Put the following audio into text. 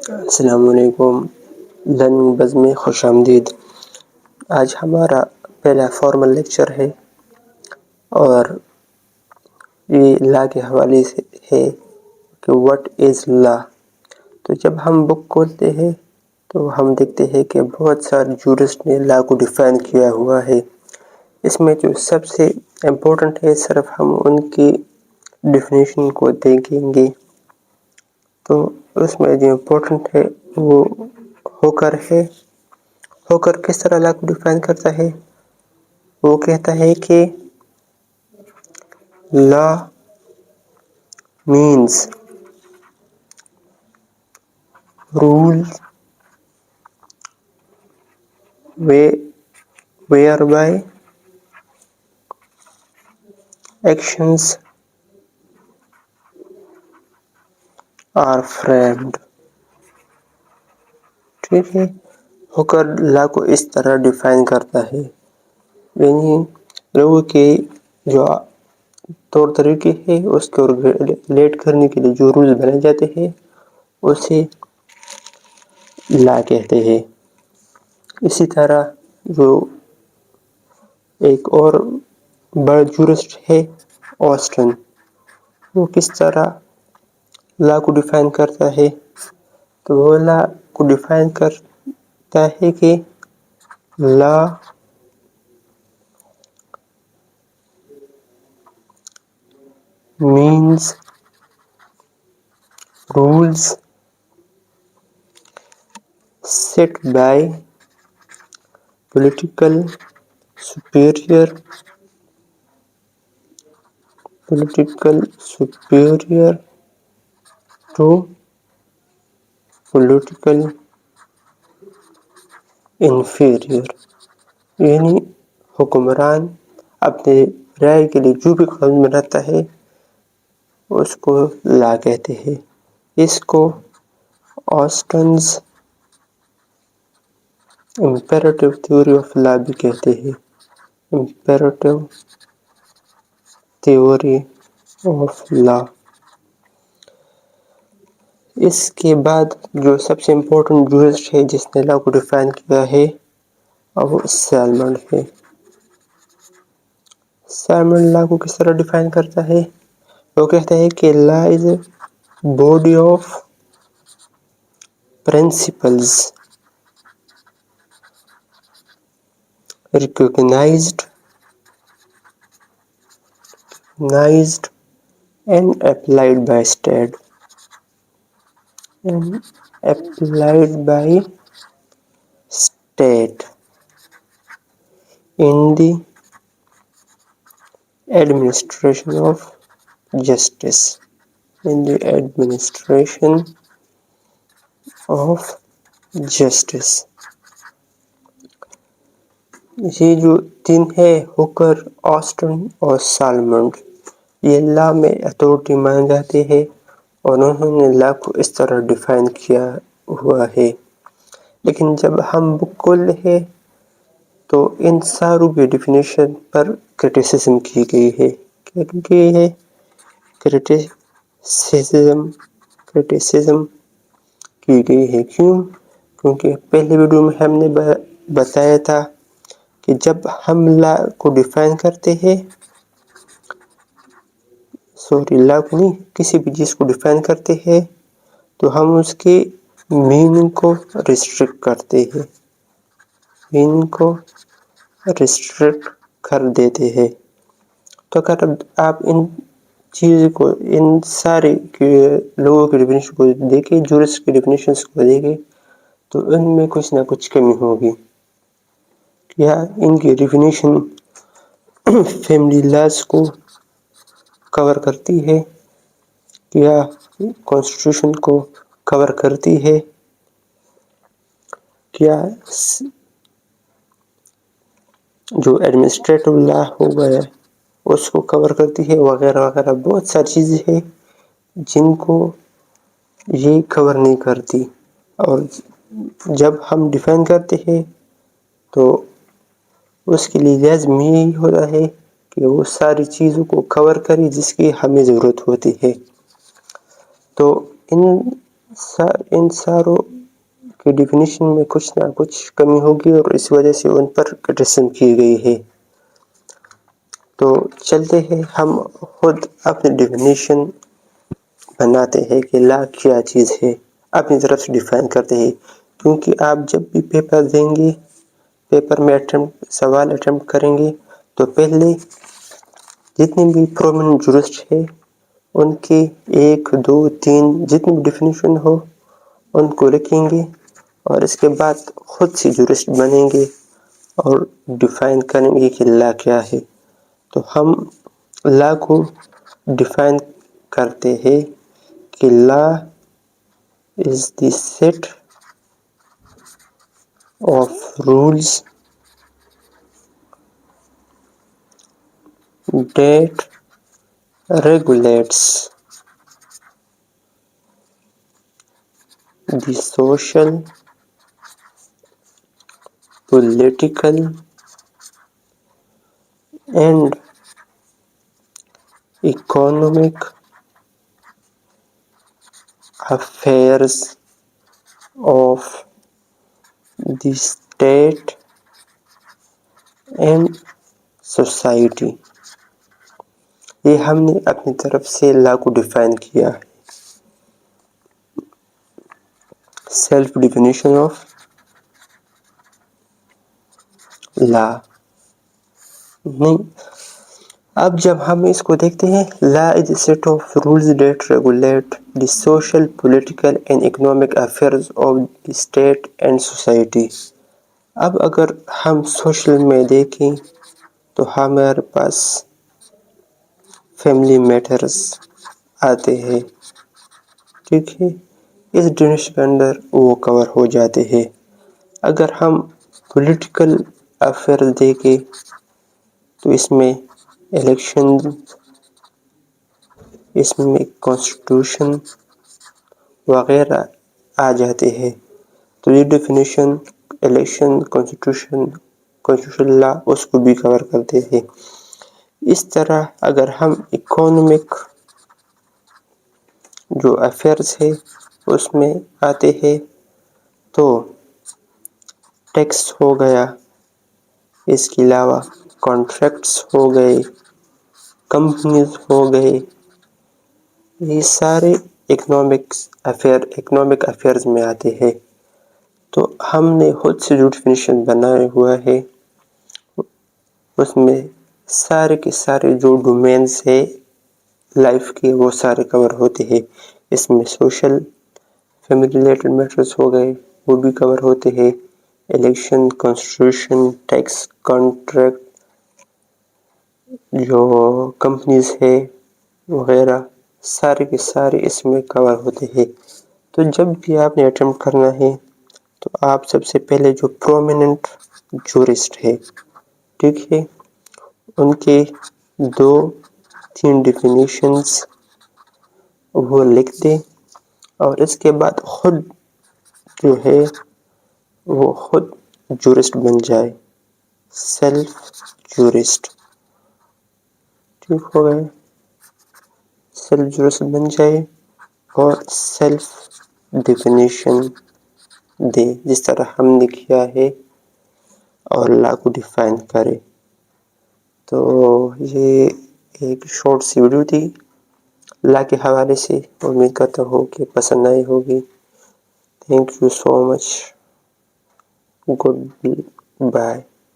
السلام علیکم، لرننگ بز میں خوش آمدید۔ آج ہمارا پہلا فارمل لیکچر ہے اور یہ لا کے حوالے سے ہے کہ واٹ از لا۔ تو جب ہم بک کھولتے ہیں تو ہم دیکھتے ہیں کہ بہت سارے جورسٹ نے لا کو ڈیفائن کیا ہوا ہے۔ اس میں جو سب سے امپورٹنٹ ہے صرف ہم ان کی ڈیفینیشن کو دیکھیں گے۔ تو اس میں جو امپورٹنٹ ہے وہ ہوکر ہے۔ ہوکر کس طرح لا کو ڈیفائن کرتا ہے؟ وہ کہتا ہے کہ law means rule whereby actions are framed۔ ٹھیک ہے، ہوکر لا کو اس طرح ڈیفائن کرتا ہے، یعنی لوگوں کے جو طور طریقے ہیں اس کو ریگولیٹ کرنے کے لیے جو رول بنائے جاتے ہیں اسے لا کہتے ہیں۔ اسی طرح جو ایک اور بڑا جورسٹ ہے آسٹن، وہ کس طرح لا کو ڈیفائن کرتا ہے؟ تو وہ لا کو ڈیفائن کرتا ہے کہ لا means rules set by political superior to political inferior، یعنی حکمران اپنے رائے کے لیے جو بھی قانون بناتا ہے اس کو لا کہتے ہیں۔ اس کو Austin's imperative theory of law بھی کہتے ہیں۔ Imperative theory of law. اس کے بعد جو سب سے امپورٹنٹ جورسٹ ہے جس نے لا کو ڈیفائن کیا ہے وہ سیلمن ہے۔ سیلمن لا کو کس طرح ڈیفائن کرتا ہے؟ وہ کہتا ہے کہ law is a body of principles recognized and applied by state in the administration of justice۔ یہ جو تین ہے ہوکر، آسٹن اور سالمنڈ، یہ لا میں اتھارٹی مانے جاتے ہیں اور انہوں نے لا کو اس طرح ڈیفائن کیا ہوا ہے۔ لیکن جب ہم بک کھولتے ہیں تو ان ساروں کی ڈیفینیشن پر کرٹیسزم کی گئی ہے۔ کیا کی گئی ہے؟ کرٹیسزم کی گئی ہے۔ کیوں؟ کیونکہ پہلے ویڈیو میں ہم نے بتایا تھا کہ جب ہم لا کو ڈیفائن کرتے ہیں لا کو نہیں، کسی بھی چیز کو ڈیفائن کرتے ہیں تو ہم اس کے میننگ کو ریسٹرکٹ کرتے ہیں، میننگ کو ریسٹرکٹ کر دیتے ہیں۔ تو اگر آپ ان چیز کو، ان سارے لوگوں کی ڈیفینیشن کو دیکھیں، جورسٹ کی ڈیفینیشنز کو دیکھیں تو ان میں کچھ نہ کچھ کمی ہوگی۔ کیا ان کی ڈیفینیشن فیملی لاز کو کور کرتی ہے؟ کیا کانسٹیٹیوشن کو کور کرتی ہے؟ کیا جو ایڈمنسٹریٹو لا ہو گیا اس کو کور کرتی ہے؟ وغیرہ وغیرہ بہت ساری چیزیں ہیں جن کو یہ کور نہیں کرتی۔ اور جب ہم ڈیفائن کرتے ہیں تو اس کے لیے لازم یہی ہوتا ہے کہ وہ ساری چیزوں کو کور کرے جس کی ہمیں ضرورت ہوتی ہے۔ تو ان ان ساروں کی ڈیفینیشن میں کچھ نہ کچھ کمی ہوگی اور اس وجہ سے ان پر کرٹیسزم کی گئی ہے. تو چلتے ہیں ہم خود اپنی ڈیفینیشن بناتے ہیں کہ لا کیا چیز ہے، اپنی طرف سے ڈیفائن کرتے ہیں. کیونکہ آپ جب بھی پیپر دیں گے، پیپر میں سوال اٹیمپٹ کریں گے، تو پہلے جتنے بھی پرومیننٹ جورسٹ ہے ان کی 1 2 3 جتنی بھی ڈیفینیشن ہو ان کو لکھیں گے، اور اس کے بعد خود سے جورسٹ بنیں گے اور ڈیفائن کریں گے کہ لا کیا ہے. تو ہم لا کو ڈیفائن کرتے ہیں کہ لا is the set of rules that regulates the social, political, and economic affairs of the state and society. یہ ہم نے اپنی طرف سے لا کو ڈیفائن کیا ہے. Self definition of law. نہیں، اب جب ہم اس کو دیکھتے ہیں، law is a set of rules that regulate the social, political and economic affairs of the state and society. اب اگر ہم سوشل میں دیکھیں تو ہمارے پاس فیملی میٹرز آتے ہیں، ٹھیک ہے، اس ڈیفینیشن کے اندر وہ کور ہو جاتے ہیں. اگر ہم پولیٹیکل افیئر دیکھیں تو اس میں الیکشن، اس میں کانسٹیٹیوشن وغیرہ آ جاتے ہیں. تو یہ ڈیفینیشن الیکشن، کانسٹیٹیوشن لا اس کو بھی کور کرتے ہیں. اس طرح اگر ہم اکانومک جو افیئرس ہے اس میں آتے ہیں تو ٹیکس ہو گیا، اس کے علاوہ کانٹریکٹس ہو گئے، کمپنیز ہو گئے، یہ سارے اکنامک افیئرز میں آتے ہیں. تو ہم نے خود سے جو ڈیفینیشن بنایا ہوا ہے اس میں سارے کے سارے جو ڈومینز ہے لائف کے وہ سارے کور ہوتے ہیں. اس میں سوشل، فیملی ریلیٹڈ میٹرز ہو گئے وہ بھی کور ہوتے ہیں، الیکشن، کانسٹیٹیوشن، ٹیکس، کانٹریکٹ، جو کمپنیز ہے وغیرہ سارے کے سارے اس میں کور ہوتے ہیں. تو جب بھی آپ نے اٹیمپٹ کرنا ہے تو آپ سب سے پہلے جو پرومیننٹ جورسٹ ہے، ٹھیک ہے، ان کے 2 3 ڈیفینیشنز وہ لکھ دیں، اور اس کے بعد خود جو ہے وہ خود جورسٹ بن جائے، سیلف جورسٹ. ٹھیک ہو گئے، سیلف جورسٹ بن جائے اور سیلف ڈیفینیشن دے جس طرح ہم نے کیا ہے اور لا کو ڈیفائن کرے. تو یہ ایک شارٹ سی ویڈیو تھی لا کے حوالے سے، امید کرتا ہوں کہ پسند آئی ہوگی. Thank you so much. Good bye.